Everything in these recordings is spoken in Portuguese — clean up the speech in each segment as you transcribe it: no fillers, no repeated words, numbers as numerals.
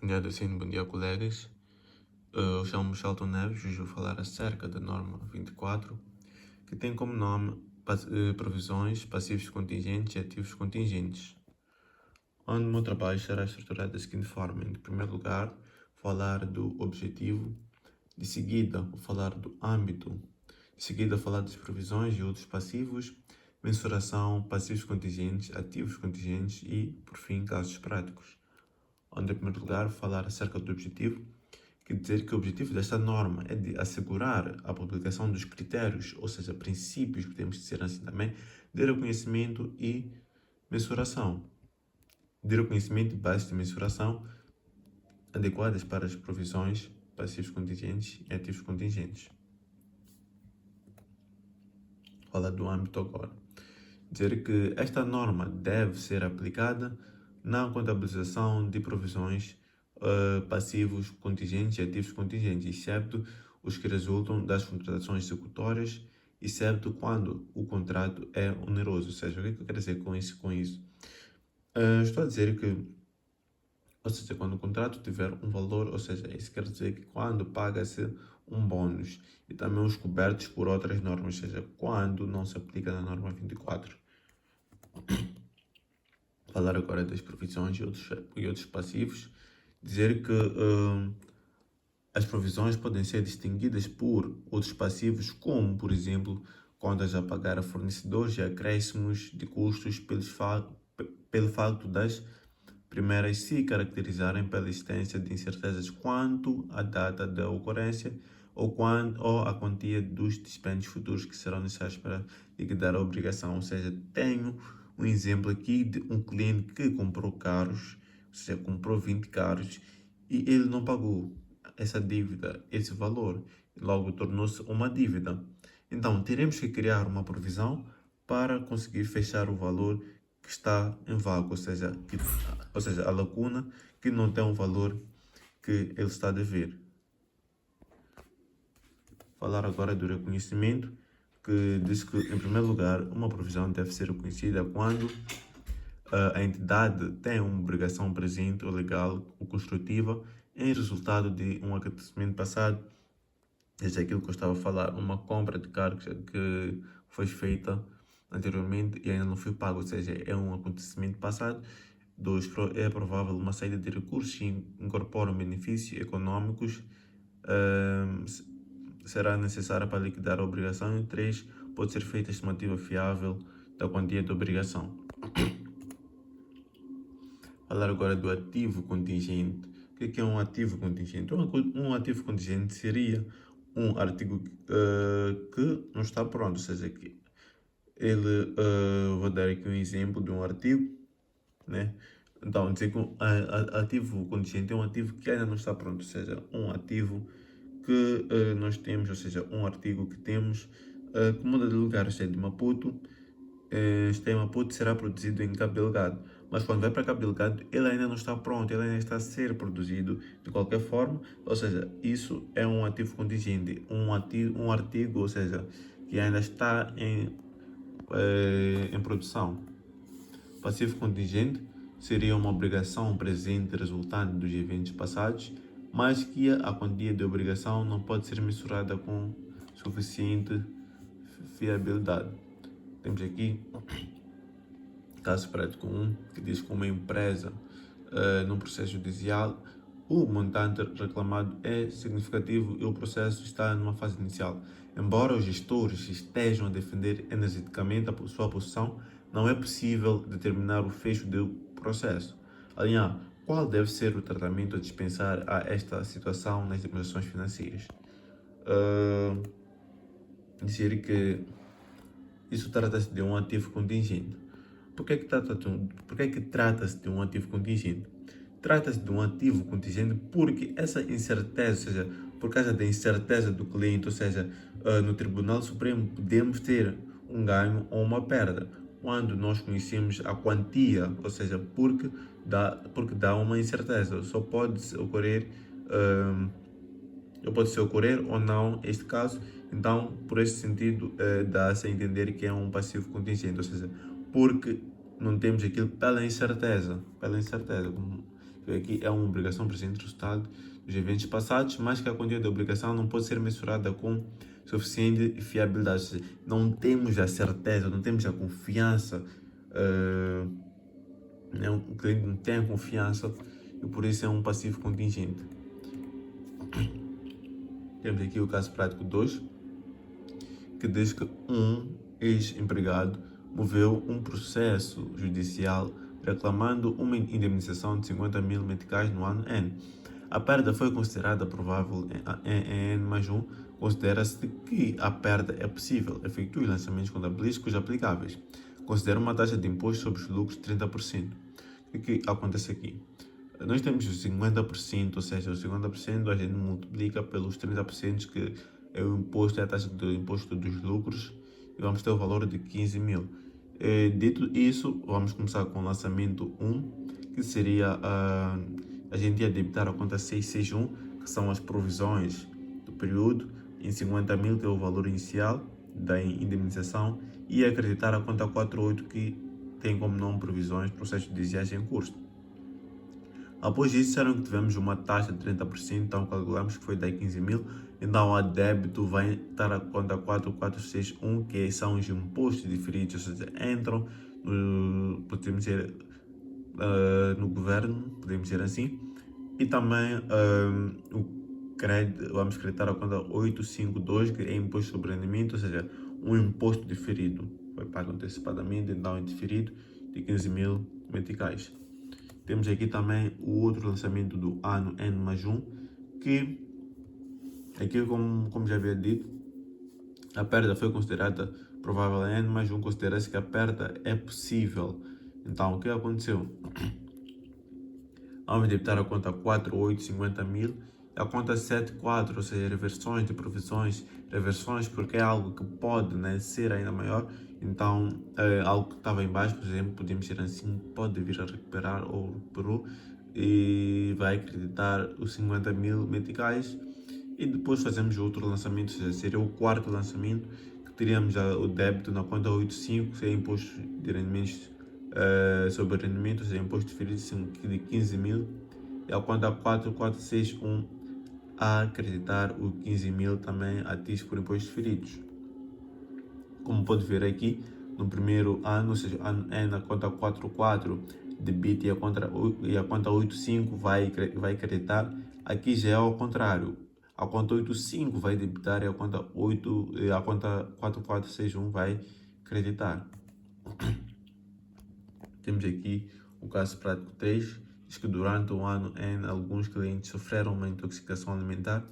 Bom dia, docente. Bom dia, colegas. Eu chamo-me Shelton Neves e hoje vou falar acerca da norma 24, que tem como nome provisões, passivos contingentes e ativos contingentes, onde o meu trabalho será estruturado da seguinte forma. Em primeiro lugar, falar do objetivo, de seguida, vou falar do âmbito, de seguida, falar das provisões e outros passivos, mensuração, passivos contingentes, ativos contingentes e, por fim, casos práticos. Onde, em primeiro lugar, falar acerca do objetivo, quer dizer que o objetivo desta norma é de assegurar a publicação dos critérios, ou seja, princípios, podemos dizer assim também, de reconhecimento e mensuração. De reconhecimento e bases de mensuração adequadas para as provisões, passivos contingentes e ativos contingentes. Falar do âmbito agora. Dizer que esta norma deve ser aplicada na contabilização de provisões, passivos contingentes e ativos contingentes, excepto os que resultam das contratações executórias, excepto quando o contrato é oneroso. Ou seja, o que eu quero dizer com isso? Estou a dizer que, ou seja, quando o contrato tiver um valor, ou seja, isso quer dizer que quando paga-se um bônus e também os cobertos por outras normas, ou seja, quando não se aplica na norma 24. Falar agora das provisões e outros passivos, dizer que as provisões podem ser distinguidas por outros passivos, como, por exemplo, contas a pagar a fornecedores e acréscimos de custos pelo facto das primeiras se caracterizarem pela existência de incertezas quanto à data da ocorrência ou a quantia dos dispêndios futuros que serão necessários para liquidar a obrigação. Ou seja, tenho um exemplo aqui de um cliente que comprou carros, ou seja, comprou 20 carros e ele não pagou essa dívida, esse valor, logo tornou-se uma dívida. Então, teremos que criar uma provisão para conseguir fechar o valor que está em vácuo, ou seja, a lacuna que não tem um valor que ele está a dever. Falar agora do reconhecimento, que diz que, em primeiro lugar, uma provisão deve ser reconhecida quando a entidade tem uma obrigação presente ou legal ou construtiva em resultado de um acontecimento passado, seja aquilo que eu estava a falar, uma compra de carros que foi feita anteriormente e ainda não foi pago, ou seja, é um acontecimento passado. 2. É provável uma saída de recursos que incorporam benefícios econômicos será necessária para liquidar a obrigação. E 3. Pode ser feita estimativa fiável da quantia da obrigação. Falar agora do ativo contingente. O que é um ativo contingente? Um ativo contingente seria um artigo que não está pronto, ou seja, que ele, vou dar aqui um exemplo de um artigo, né? Então, dizer que um ativo contingente é um ativo que ainda não está pronto, ou seja, um ativo que nós temos, ou seja, um artigo que temos que muda de lugar, ou seja, de Maputo, este em Maputo será produzido em Cabo Delgado, mas quando vai para Cabo Delgado ele ainda não está pronto, ele ainda está a ser produzido de qualquer forma, ou seja, isso é um ativo contingente, um artigo, ou seja, que ainda está em produção. Passivo contingente seria uma obrigação presente resultante dos eventos passados, mas que a quantia de obrigação não pode ser mensurada com suficiente fiabilidade. Temos aqui caso prático 1, que diz que uma empresa, num processo judicial, o montante reclamado é significativo e o processo está numa fase inicial. Embora os gestores estejam a defender energeticamente a sua posição, não é possível determinar o fecho do processo. Alinhar, qual deve ser o tratamento a dispensar a esta situação nas transações financeiras? Dizer que isso trata-se de um ativo contingente. Por que trata-se de um ativo contingente? Trata-se de um ativo contingente porque essa incerteza, ou seja, por causa da incerteza do cliente, ou seja, no Tribunal Supremo podemos ter um ganho ou uma perda quando nós conhecemos a quantia, ou seja, porque dá uma incerteza. Só pode ocorrer ou não este caso. Então, por esse sentido, dá-se a entender que é um passivo contingente, ou seja, porque não temos aquilo pela incerteza, Então, aqui é uma obrigação presente no resultado dos eventos passados, mas que a quantia da obrigação não pode ser mensurada com suficiente fiabilidade. Ou seja, não temos a certeza, não temos a confiança, o cliente não tem a confiança e por isso é um passivo contingente. Temos aqui o caso prático 2, que diz que um ex-empregado moveu um processo judicial reclamando uma indemnização de 50 mil meticais no ano N. A perda foi considerada provável em N mais 1. Considera-se que a perda é possível. Efetue lançamentos contabilísticos aplicáveis. Considera uma taxa de imposto sobre os lucros de 30%. O que acontece aqui? Nós temos os 50%, ou seja, os 50% a gente multiplica pelos 30% que é o imposto, é a taxa do imposto dos lucros, e vamos ter o valor de 15 mil. Dito isso, vamos começar com o lançamento 1, que seria a gente ia debitar a conta 661, que são as provisões do período, em 50 mil, que é o valor inicial da indemnização, e acreditar a conta 48, que tem como nome provisões, processo judiciais em curso. Após isso, disseram que tivemos uma taxa de 30%, então calculamos que foi daí 15 mil. Então, a débito vai estar a conta 4461, que são os impostos diferidos, ou seja, entram podemos dizer, no governo, podemos dizer assim. E também o crédito, vamos creditar a conta 852, que é imposto sobre rendimento, ou seja, um imposto diferido. Foi pago antecipadamente, então é diferido, de 15 mil meticais. Temos aqui também o outro lançamento do ano N mais 1, que aqui, como já havia dito, a perda foi considerada provável em N mais 1, considera-se que a perda é possível. Então, o que aconteceu? Vamos debitar a conta 4850 mil, a conta 74, ou seja, reversões de provisões, reversões porque é algo que pode, né, ser ainda maior. Então, algo que estava em baixo, por exemplo, podemos dizer assim, pode vir a recuperar ou recuperou e vai acreditar os 50 mil meticais. E depois fazemos outro lançamento, ou seja, seria o quarto lançamento, que teríamos o débito na conta 85, que é imposto de rendimentos sobre rendimentos, é imposto diferido de 15 mil, e a conta 4461 a acreditar o 15 mil também ativos por impostos diferidos. Como pode ver aqui, no primeiro ano, ou seja, ano N, a conta 44 debita e a conta 85 vai acreditar. Aqui já é ao contrário. A conta 85 vai debitar e a conta 4461 vai creditar. Temos aqui o caso prático 3, diz que durante o ano N, alguns clientes sofreram uma intoxicação alimentar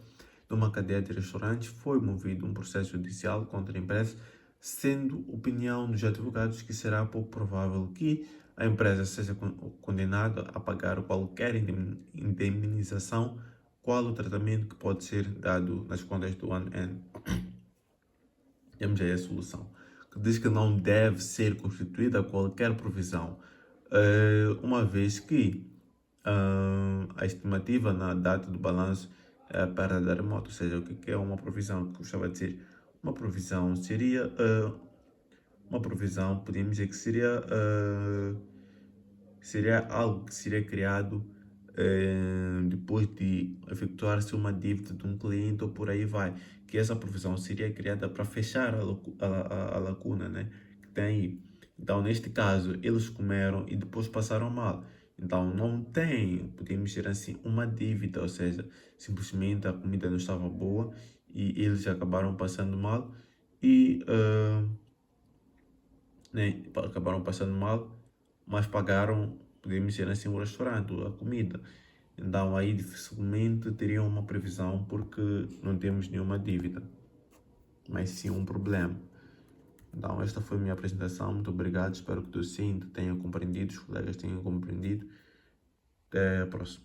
numa cadeia de restaurantes. Foi movido um processo judicial contra a empresa, sendo opinião dos advogados que será pouco provável que a empresa seja condenada a pagar qualquer indemnização, qual o tratamento que pode ser dado nas contas do ano N. Temos aí a solução, que diz que não deve ser constituída qualquer provisão, uma vez que a estimativa na data do balanço é a perda da remota. Ou seja, o que é uma provisão? Que eu gostava de dizer, uma provisão seria podemos dizer que seria algo que seria criado depois de efetuar-se uma dívida de um cliente ou por aí vai, que essa provisão seria criada para fechar a lacuna, né, que tem aí. Então, neste caso, eles comeram e depois passaram mal. Então, não tem, podemos dizer assim, uma dívida, ou seja, simplesmente a comida não estava boa e eles acabaram passando mal e né, acabaram passando mal, mas pagaram, podemos dizer assim, o restaurante, a comida. Então aí dificilmente teriam uma previsão porque não temos nenhuma dívida, mas sim um problema. Então esta foi a minha apresentação, muito obrigado, espero que o docente tenha compreendido, os colegas tenham compreendido. Até a próxima.